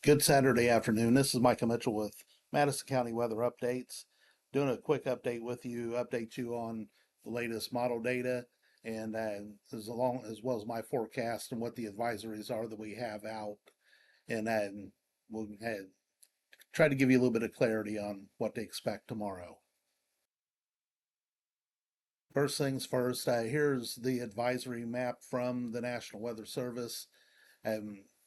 Good Saturday afternoon. This is Michael Mitchell with Madison County Weather Updates. Doing a quick update with you, update you on the latest model data, and as well as my forecast and what the advisories are that we have out. And we'll try to give you a little bit of clarity on what to expect tomorrow. First things first, here's the advisory map from the National Weather Service.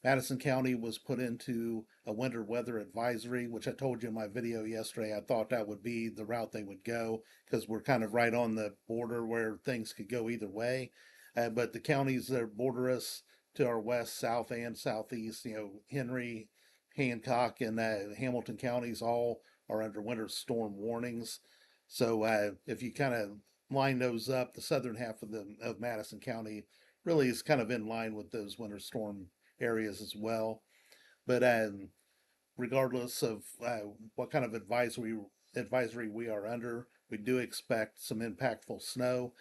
Madison County was put into a winter weather advisory, which I told you in my video yesterday. I thought that would be the route they would go because we're kind of right on the border where things could go either way. But the counties that border us to our west, south, and southeast, Henry, Hancock, and Hamilton counties all are under winter storm warnings. So if you kind of line those up, the southern half of Madison County really is kind of in line with those winter storm areas as well. But regardless of what kind of advisory we are under, we do expect some impactful snow.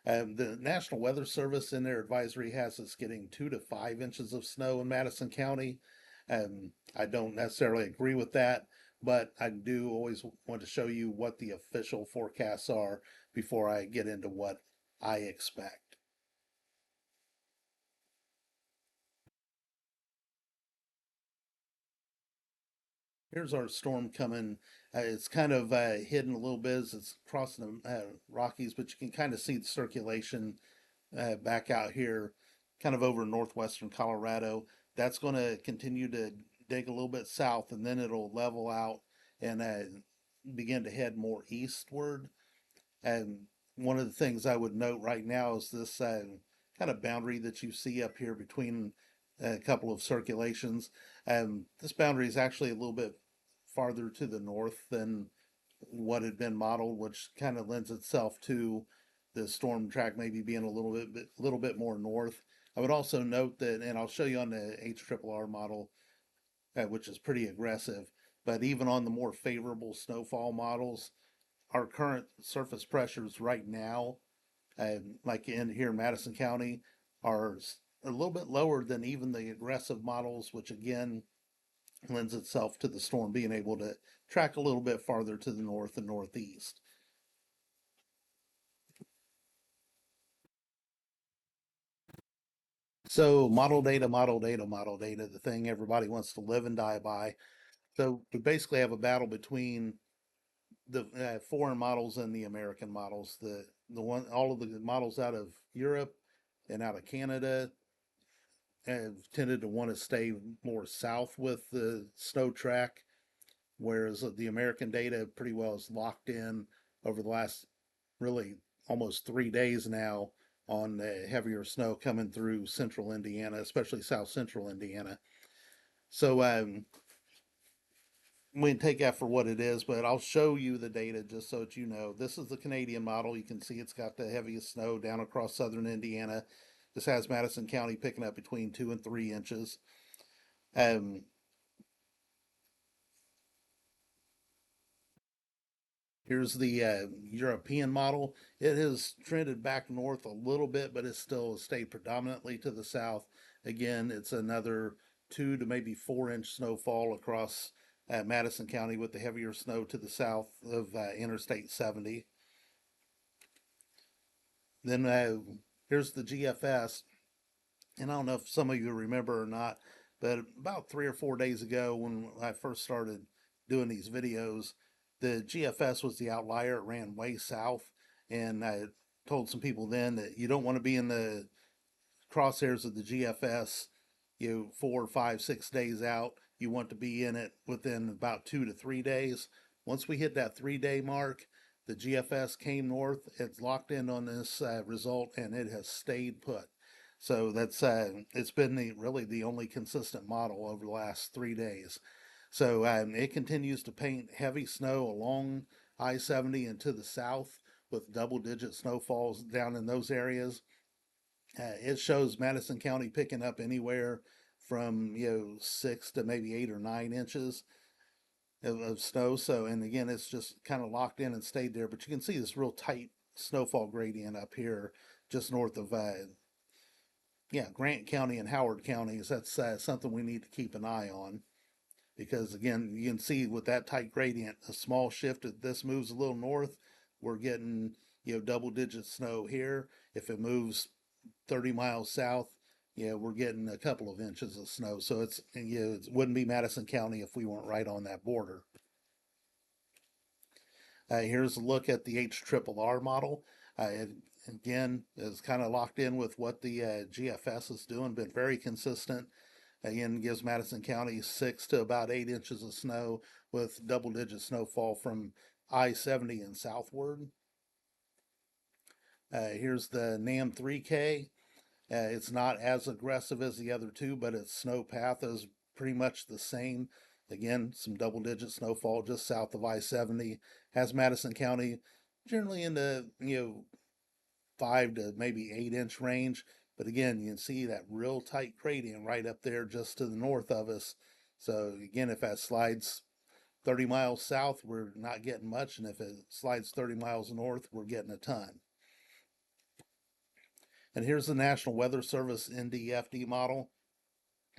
The National Weather Service in their advisory has us getting 2 to 5 inches of snow in Madison County. I don't necessarily agree with that, but I do always want to show you what the official forecasts are before I get into what I expect. Here's our storm coming. It's kind of hidden a little bit as it's crossing the Rockies, but you can kind of see the circulation back out here, kind of over northwestern Colorado. That's going to continue to dig a little bit south, and then it'll level out and begin to head more eastward. And one of the things I would note right now is this kind of boundary that you see up here between a couple of circulations. This boundary is actually a little bit farther to the north than what had been modeled, which kind of lends itself to the storm track maybe being a little bit more north. I would also note that, and I'll show you on the HRRR model, which is pretty aggressive, but even on the more favorable snowfall models, our current surface pressures right now, like in here in Madison County, are a little bit lower than even the aggressive models, which again lends itself to the storm being able to track a little bit farther to the north and northeast. So model data, model data, model data, the thing everybody wants to live and die by. So we basically have a battle between the foreign models and the American models. All of the models out of Europe and out of Canada have tended to want to stay more south with the snow track, whereas the American data pretty well is locked in over the last really almost 3 days now on heavier snow coming through central Indiana, especially south central Indiana. So we can take that for what it is, but I'll show you the data just so that you know. This is the Canadian model. You can see it's got the heaviest snow down across southern Indiana. This has Madison County picking up between 2 and 3 inches. Um, Here's the European model. It has trended back north a little bit, but it's still stayed predominantly to the south. Again, it's another 2 to maybe 4 inch snowfall across Madison County with the heavier snow to the south of Interstate 70. Then here's the GFS. And I don't know if some of you remember or not, but about 3 or 4 days ago when I first started doing these videos, the GFS was the outlier. It ran way south. And I told some people then that you don't want to be in the crosshairs of the GFS, 4, 5, 6 days out. You want to be in it within about 2 to 3 days. Once we hit that 3 day mark, the GFS came north. It's locked in on this result and it has stayed put. So that's it's been really the only consistent model over the last 3 days. So it continues to paint heavy snow along I-70 and to the south with double-digit snowfalls down in those areas. It shows Madison County picking up anywhere from 6 to maybe 8 or 9 inches of snow. So, and again, it's just kind of locked in and stayed there. But you can see this real tight snowfall gradient up here, just north of Grant County and Howard counties. That's something we need to keep an eye on. because again, you can see with that tight gradient, a small shift, if this moves a little north, we're getting, double digit snow here. If it moves 30 miles south, we're getting a couple of inches of snow. So it wouldn't be Madison County if we weren't right on that border. Here's a look at the HRRR model. It, again, is kind of locked in with what the GFS is doing, been very consistent. Again, gives Madison County 6 to about 8 inches of snow with double digit snowfall from I-70 and southward. Here's the NAM 3K. It's not as aggressive as the other two, but its snow path is pretty much the same. Again, some double digit snowfall just south of I-70. Has Madison County generally in the 5 to maybe 8 inch range. But again, you can see that real tight gradient right up there just to the north of us. So again, if that slides 30 miles south, we're not getting much. And if it slides 30 miles north, we're getting a ton. And here's the National Weather Service NDFD model.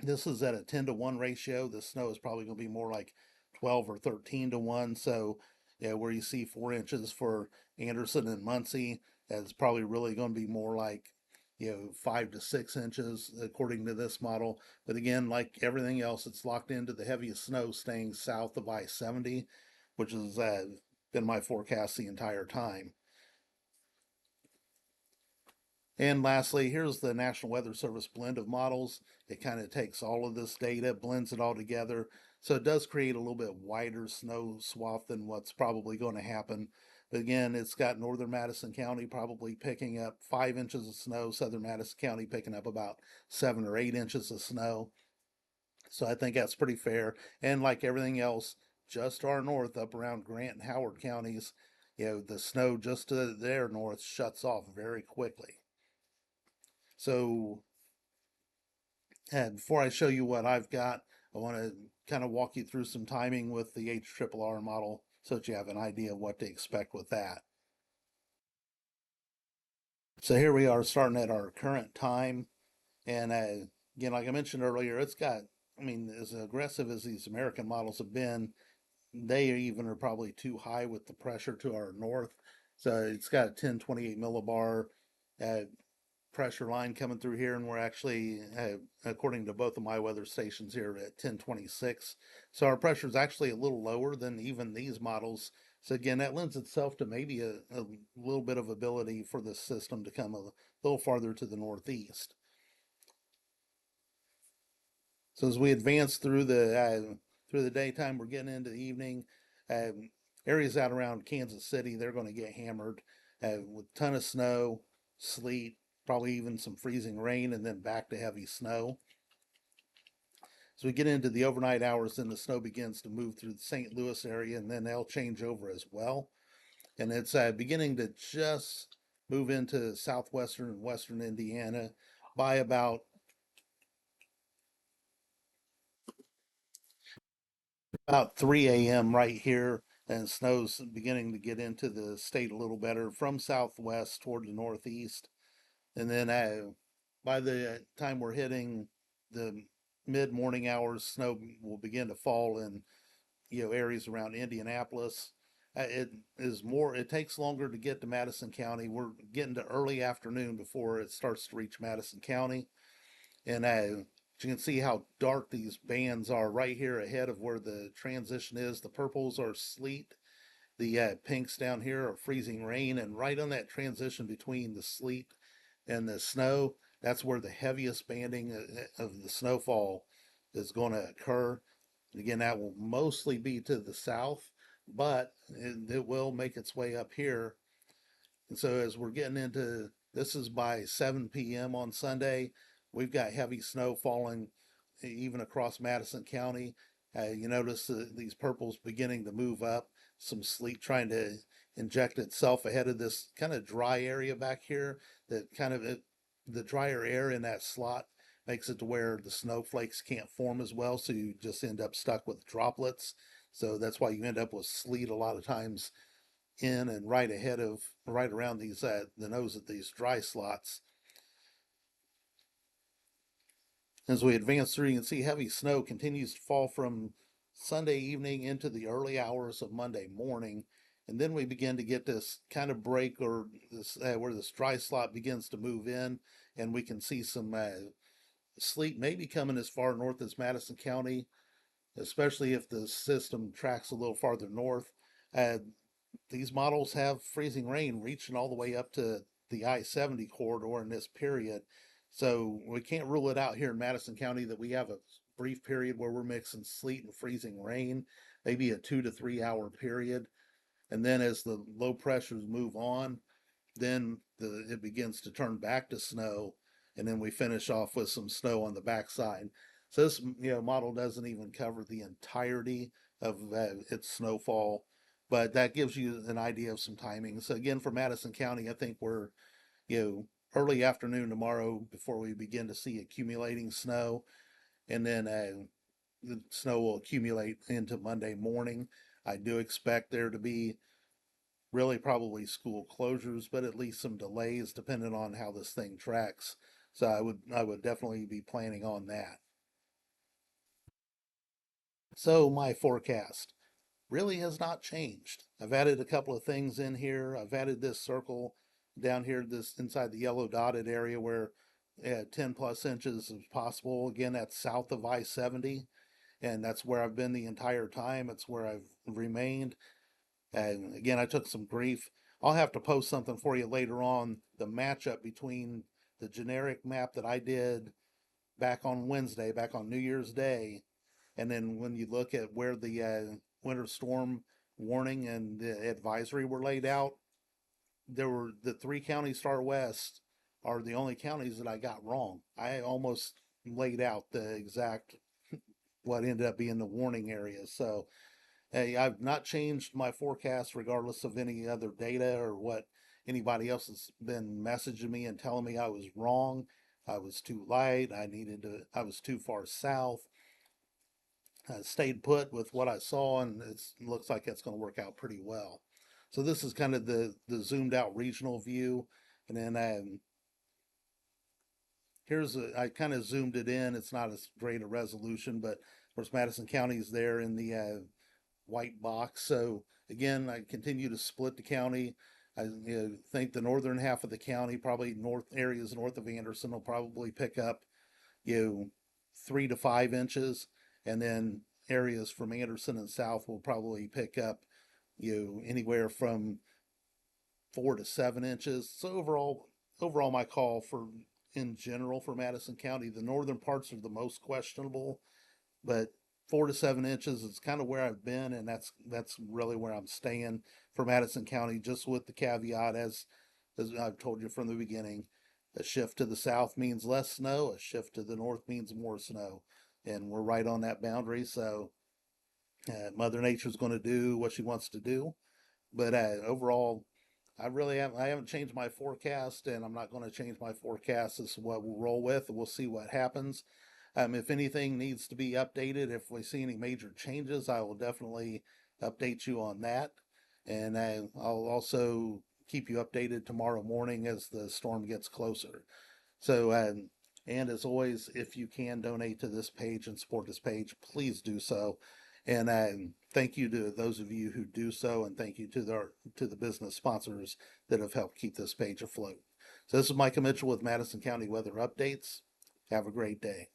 This is at a 10 to 1 ratio. The snow is probably going to be more like 12 or 13 to 1. So, yeah, where you see 4 inches for Anderson and Muncie, that's probably really going to be more like, 5 to 6 inches according to this model. But again, like everything else, it's locked into the heaviest snow staying south of I-70, which has been my forecast the entire time. And lastly, here's the National Weather Service blend of models. It kind of takes all of this data, blends it all together. So it does create a little bit wider snow swath than what's probably going to happen. But again, it's got northern Madison County probably picking up 5 inches of snow, southern Madison County picking up about 7 or 8 inches of snow. So I think that's pretty fair. And like everything else, just to our north, up around Grant and Howard counties, the snow just to their north shuts off very quickly. So, before I show you what I've got, I want to kind of walk you through some timing with the HRRR model so that you have an idea of what to expect with that. So here we are starting at our current time. And again, like I mentioned earlier, it's got, I mean, as aggressive as these American models have been, they even are probably too high with the pressure to our north. So it's got a 1028 millibar uh, pressure line coming through here, and we're actually, according to both of my weather stations here, at 1026. So our pressure is actually a little lower than even these models. So again, that lends itself to maybe a little bit of ability for this system to come a little farther to the northeast. So as we advance through the daytime, we're getting into the evening. Um, Areas out around Kansas City, they're going to get hammered with a ton of snow, sleet, probably even some freezing rain, and then back to heavy snow. As we get into the overnight hours, then the snow begins to move through the St. Louis area, and then they'll change over as well. And it's beginning to just move into southwestern and western Indiana by about 3 a.m. right here, and snow's beginning to get into the state a little better from southwest toward the northeast. And then by the time we're hitting the mid morning hours, snow will begin to fall in areas around Indianapolis. It takes longer to get to Madison County. We're getting to early afternoon before it starts to reach Madison County. And you can see how dark these bands are right here ahead of where the transition is. The purples are sleet. The pinks down here are freezing rain. And right on that transition between the sleet and the snow, that's where the heaviest banding of the snowfall is going to occur. Again, that will mostly be to the south, but it will make its way up here. And so as we're getting into this is by 7 p.m. on Sunday, we've got heavy snow falling even across Madison County. You notice these purples beginning to move up, some sleet trying to inject itself ahead of this kind of dry area back here. That kind of the drier air in that slot makes it to where the snowflakes can't form as well, so you just end up stuck with droplets. So that's why you end up with sleet a lot of times in and right around these the nose of these dry slots. As we advance through, you can see heavy snow continues to fall from Sunday evening into the early hours of Monday morning. And then we begin to get this kind of break, or this where this dry slot begins to move in, and we can see some sleet maybe coming as far north as Madison County, especially if the system tracks a little farther north. Uh, these models have freezing rain reaching all the way up to the I-70 corridor in this period. So we can't rule it out here in Madison County that we have a brief period where we're mixing sleet and freezing rain, maybe a 2 to 3 hour period. And then as the low pressures move on, then it begins to turn back to snow, and then we finish off with some snow on the backside. So this model doesn't even cover the entirety of its snowfall, but that gives you an idea of some timing. So again, for Madison County, I think we're early afternoon tomorrow before we begin to see accumulating snow, and then the snow will accumulate into Monday morning. I do expect there to be really probably school closures, but at least some delays depending on how this thing tracks. So I would definitely be planning on that. So my forecast really has not changed. I've added a couple of things in here. I've added this circle down here, this inside the yellow dotted area where 10 plus inches is possible. Again, that's south of I-70, and that's where I've been the entire time. It's where I've remained. And again, I took some grief. I'll have to post something for you later on, the matchup between the generic map that I did back on Wednesday, back on New Year's Day, and then when you look at where the winter storm warning and the advisory were laid out, there were the three counties far west are the only counties that I got wrong. I almost laid out the exact what ended up being the warning areas. So hey, I've not changed my forecast regardless of any other data or what anybody else has been messaging me and telling me I was wrong. I was too light. I was too far south. I stayed put with what I saw, and it looks like it's going to work out pretty well. So this is kind of the zoomed out regional view. And then I kind of zoomed it in. It's not as great a resolution, but of course Madison County is there in the white box. So again, I continue to split the county. I think the northern half of the county, probably north areas north of Anderson, will probably pick up 3 to 5 inches, and then areas from Anderson and south will probably pick up anywhere from 4 to 7 inches. So overall, my call for in general for Madison County, the northern parts are the most questionable, but 4 to 7 inches is kind of where I've been, and that's really where I'm staying for Madison County. Just with the caveat, as I've told you from the beginning, a shift to the south means less snow. A shift to the north means more snow, and we're right on that boundary. So Mother Nature's going to do what she wants to do. But overall, I haven't changed my forecast, and I'm not going to change my forecast. This is what we'll roll with, and we'll see what happens. If anything needs to be updated, if we see any major changes, I will definitely update you on that. And I'll also keep you updated tomorrow morning as the storm gets closer. So, and as always, if you can donate to this page and support this page, please do so. And thank you to those of you who do so, and thank you to the business sponsors that have helped keep this page afloat. So this is Micah Mitchell with Madison County Weather Updates. Have a great day.